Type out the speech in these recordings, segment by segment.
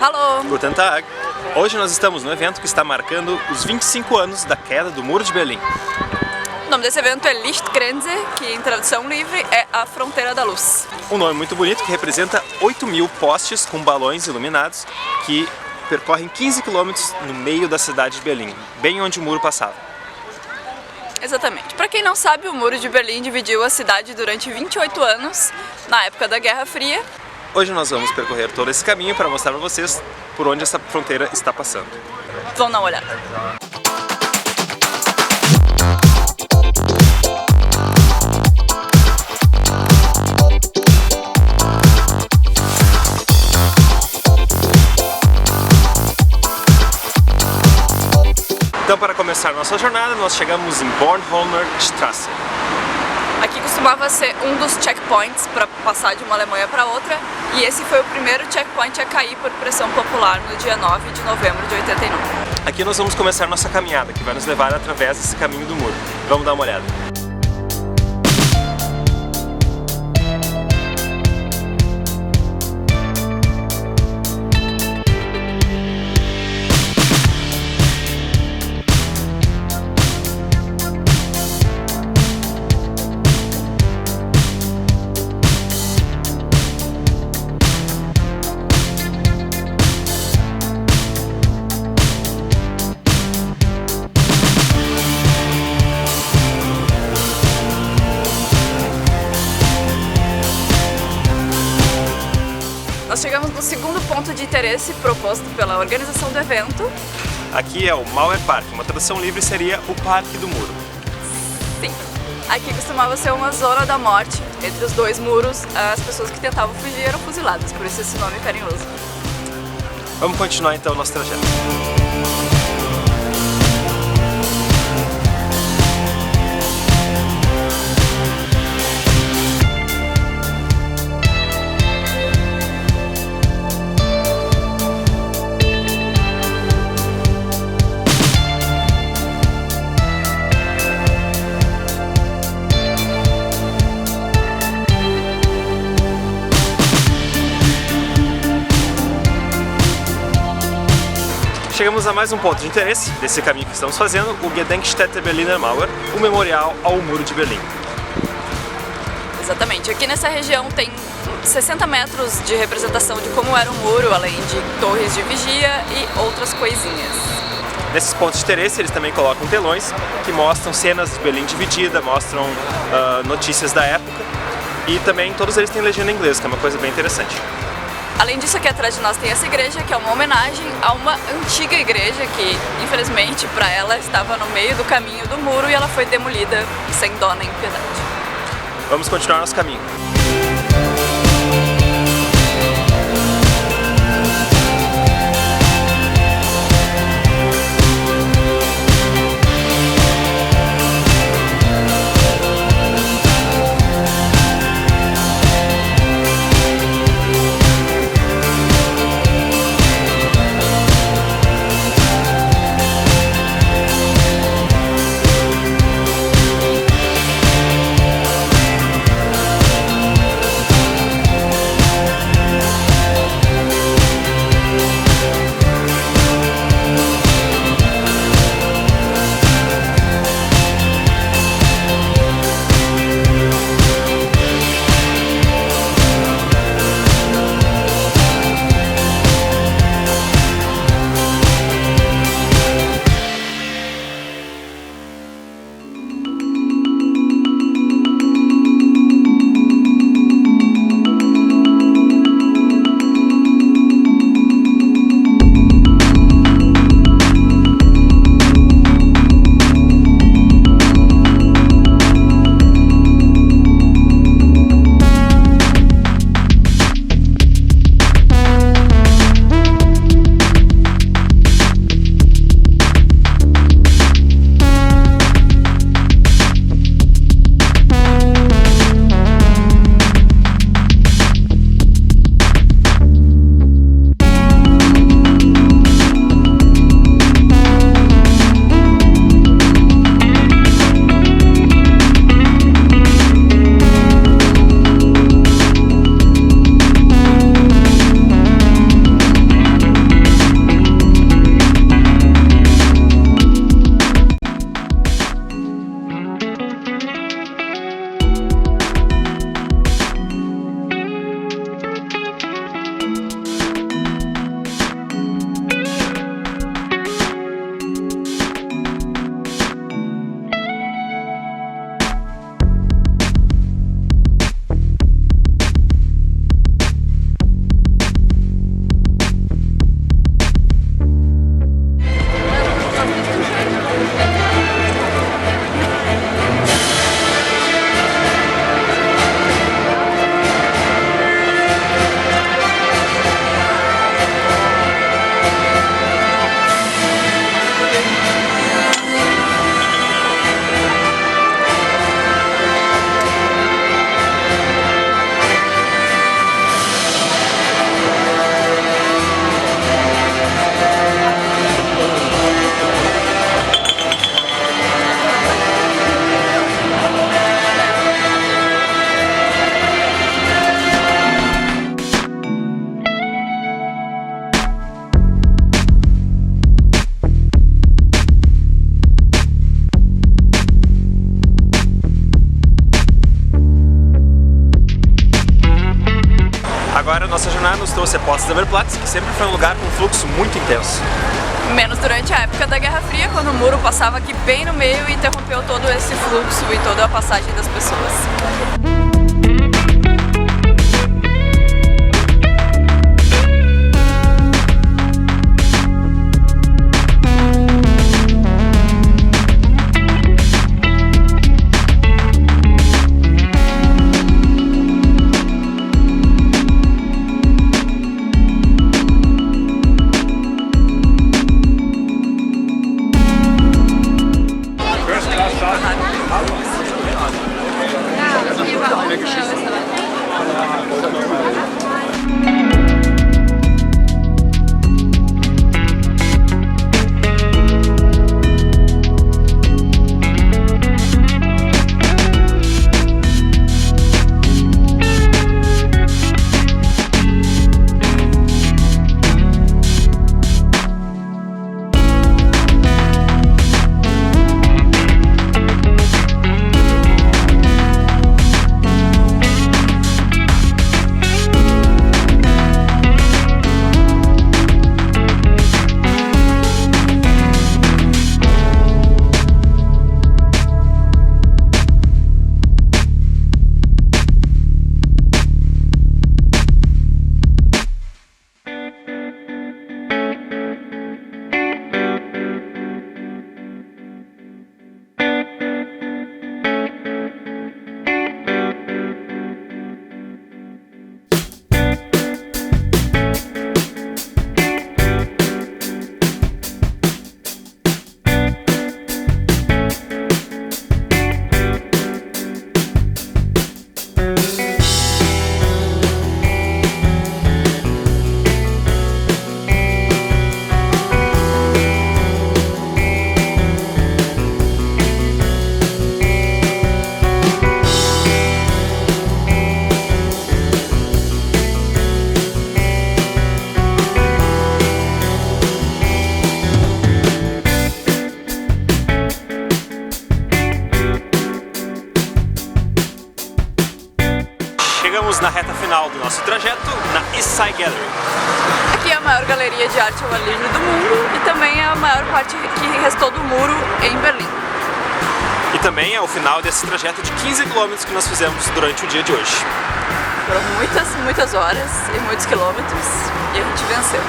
Hallo! Guten Tag! Hoje nós estamos no evento que está marcando os 25 anos da queda do Muro de Berlim. O nome desse evento é Lichtgrenze, que em tradução livre é a Fronteira da Luz. Um nome muito bonito que representa 8.000 postes com balões iluminados que percorrem 15 km no meio da cidade de Berlim, bem onde o muro passava. Exatamente. Para quem não sabe, o Muro de Berlim dividiu a cidade durante 28 anos, na época da Guerra Fria. Hoje nós vamos percorrer todo esse caminho para mostrar para vocês por onde essa fronteira está passando. Vamos dar uma olhada. Então, para começar nossa jornada, nós chegamos em Bornholmer Straße. Aqui costumava ser um dos checkpoints para passar de uma Alemanha para outra, e esse foi o primeiro checkpoint a cair por pressão popular no dia 9 de novembro de 89. Aqui nós vamos começar nossa caminhada, que vai nos levar através desse caminho do muro. Vamos dar uma olhada. Nós chegamos no segundo ponto de interesse proposto pela organização do evento. Aqui é o Mauerpark, uma tradução livre seria o Parque do Muro. Sim, aqui costumava ser uma zona da morte. Entre os dois muros, as pessoas que tentavam fugir eram fuziladas, por isso esse nome carinhoso. Vamos continuar então o nosso trajeto. Chegamos a mais um ponto de interesse desse caminho que estamos fazendo, o Gedenkstätte Berliner Mauer, o memorial ao Muro de Berlim. Exatamente, aqui nessa região tem 60 metros de representação de como era o muro, além de torres de vigia e outras coisinhas. Nesses pontos de interesse eles também colocam telões que mostram cenas de Berlim dividida, mostram notícias da época e também todos eles têm legenda em inglês, que é uma coisa bem interessante. Além disso, aqui atrás de nós tem essa igreja, que é uma homenagem a uma antiga igreja que, infelizmente, para ela estava no meio do caminho do muro e ela foi demolida sem dó nem piedade. Vamos continuar nosso caminho. nossa jornada nos trouxe a Potsdamer Platz, que sempre foi um lugar com um fluxo muito intenso. Menos durante a época da Guerra Fria, quando o muro passava aqui bem no meio e interrompeu todo esse fluxo e toda a passagem das pessoas. Chegamos na reta final do nosso trajeto, na East Side Gallery. Aqui é a maior galeria de arte ao ar livre do mundo e também é a maior parte que restou do muro em Berlim. E também é o final desse trajeto de 15 km que nós fizemos durante o dia de hoje. Foram muitas horas e muitos quilômetros e a gente venceu.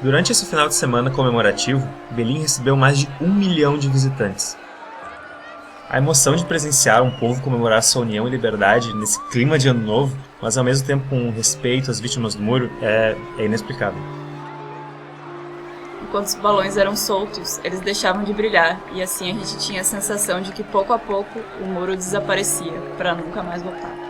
Durante esse final de semana comemorativo, Berlim recebeu mais de 1 milhão de visitantes. A emoção de presenciar um povo comemorar sua união e liberdade nesse clima de ano novo, mas ao mesmo tempo com respeito às vítimas do muro, é inexplicável. Enquanto os balões eram soltos, eles deixavam de brilhar e assim a gente tinha a sensação de que pouco a pouco o muro desaparecia para nunca mais voltar.